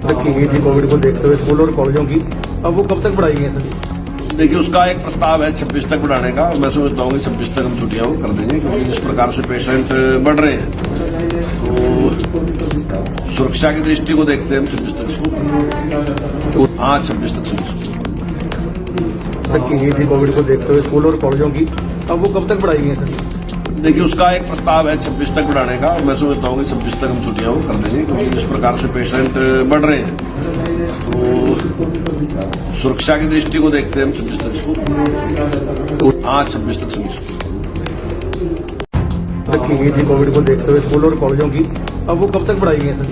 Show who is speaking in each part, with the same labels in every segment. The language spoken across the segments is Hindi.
Speaker 1: रखी गई थी कोविड को देखते हुए स्कूल और कॉलेजों की, अब वो कब तक बढ़ाई गई सर?
Speaker 2: देखिए, उसका एक प्रस्ताव है 26 तक बढ़ाने का। मैं समझता हूँ कि 26 तक हम छुट्टियां वो कर देंगे, क्योंकि जिस प्रकार से पेशेंट बढ़ रहे हैं तो सुरक्षा की दृष्टि को देखते हैं हम 26 तक इसको, हाँ 26 तक
Speaker 1: रखी गई थी कोविड को देखते हुए स्कूल और कॉलेजों की, अब वो कब तक बढ़ाई गई सर?
Speaker 2: देखिए, उसका एक प्रस्ताव है 26 तक बढ़ाने का। मैं समझता हूँ कि 26 तक हम छुट्टियां वो कर देंगे, क्योंकि जिस प्रकार से पेशेंट बढ़ रहे हैं तो सुरक्षा की दृष्टि को देखते हैं हम 26 तक इसको, हाँ 26 तक
Speaker 1: रखी गई थी कोविड को देखते हुए स्कूल और कॉलेजों की, अब वो कब तक बढ़ाई गई सर?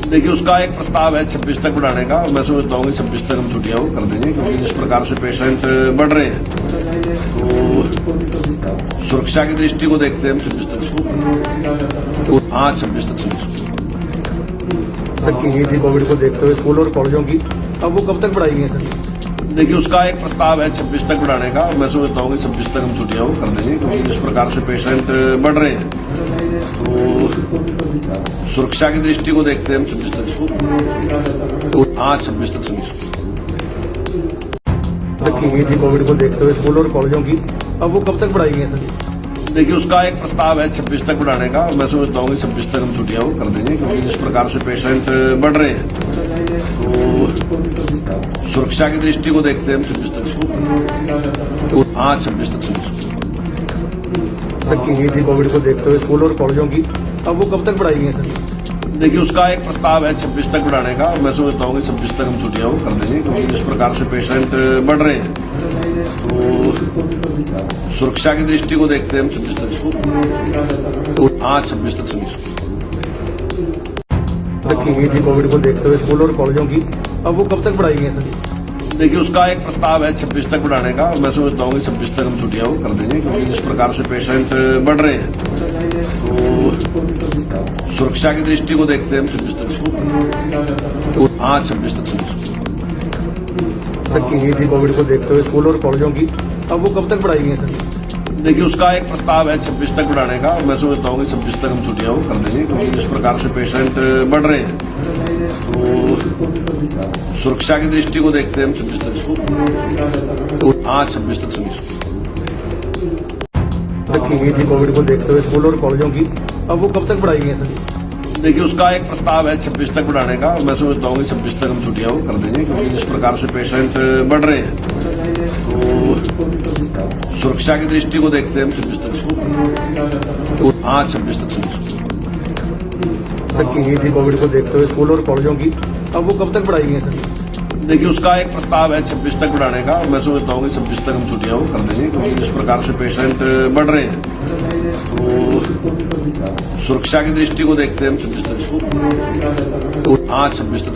Speaker 2: देखिए, उसका एक प्रस्ताव है 26 तक बढ़ाने का। मैं समझता हूँ कि 26 तक हम छुट्टियां वो कर देंगे, क्योंकि जिस प्रकार से पेशेंट बढ़ रहे हैं तो सुरक्षा की दृष्टि को देखते हैं हम 26 तक इसको, हाँ 26 तक
Speaker 1: रखी गई थी कोविड को देखते हुए स्कूल और कॉलेजों की, अब वो कब तक बढ़ाई गई सर?
Speaker 2: देखिए, उसका एक प्रस्ताव है 26 तक बढ़ाने का। मैं समझता हूँ कि 26 तक हम छुट्टियां वो कर देंगे, क्योंकि जिस प्रकार से पेशेंट बढ़ रहे हैं तो सुरक्षा की दृष्टि को देखते हैं हम 26 तक इसको, हाँ 26 तक
Speaker 1: रखी गई थी कोविड को देखते हुए स्कूल और कॉलेजों की, अब वो कब तक बढ़ाई गई सर?
Speaker 2: देखिए, उसका एक प्रस्ताव है 26 तक बढ़ाने का। मैं समझता हूँ कि 26 तक हम छुट्टियां वो कर देंगे, क्योंकि जिस प्रकार से पेशेंट बढ़ रहे हैं तो सुरक्षा की दृष्टि को देखते हैं हम 26 तक इसको, हाँ 26 तक
Speaker 1: रखी गई थी कोविड को देखते हुए स्कूल और कॉलेजों की, अब वो कब तक बढ़ाई गई सर?
Speaker 2: देखिए, उसका एक प्रस्ताव है 26 तक बढ़ाने का। मैं समझता हूँ कि 26 तक हम छुट्टियां वो कर देंगे, क्योंकि जिस प्रकार से पेशेंट बढ़ रहे हैं तो सुरक्षा की दृष्टि को देखते हैं हम 26 तक इसको, हाँ 26 तक
Speaker 1: रखी गई थी कोविड को देखते हुए स्कूल और कॉलेजों की, अब वो कब तक बढ़ाई गई सर?
Speaker 2: देखिए, उसका एक प्रस्ताव है 26 तक बढ़ाने का। मैं समझता हूँ कि 26 तक हम छुट्टियां वो कर देंगे, क्योंकि जिस प्रकार से पेशेंट बढ़ रहे हैं तो सुरक्षा की दृष्टि को देखते हैं हम 26 तक इसको, हाँ 26 तक
Speaker 1: रखी गई थी कोविड को देखते हुए स्कूल और कॉलेजों की, अब वो कब तक बढ़ाई गई सर?
Speaker 2: देखिए, उसका एक प्रस्ताव है 26 तक बढ़ाने का। मैं समझता हूँ कि 26 तक हम छुट्टियां वो कर देंगे, क्योंकि जिस प्रकार से पेशेंट बढ़ रहे हैं तो सुरक्षा की दृष्टि को देखते हैं हम 26 तक इसको, हाँ 26 तक
Speaker 1: रखी गई थी कोविड को देखते हुए स्कूल और कॉलेजों की, अब वो कब तक बढ़ाई गई सर?
Speaker 2: देखिए, उसका एक प्रस्ताव है 26 तक बढ़ाने का। मैं समझता हूँ कि 26 तक हम छुट्टियां वो कर देंगे, क्योंकि जिस प्रकार से पेशेंट बढ़ रहे हैं तो सुरक्षा की दृष्टि को देखते हैं हम 26 तक इसको, हाँ 26 तक
Speaker 1: रखी गई थी कोविड को देखते हुए स्कूल और कॉलेजों की, अब वो कब तक बढ़ाई गई सर?
Speaker 2: देखिए, उसका एक प्रस्ताव है 26 तक बढ़ाने का। मैं समझता हूँ कि 26 तक हम छुट्टियां वो कर देंगे, क्योंकि जिस प्रकार से पेशेंट बढ़ रहे हैं तो सुरक्षा की दृष्टि को देखते हैं हम 26 तक इसको, हाँ 26 तक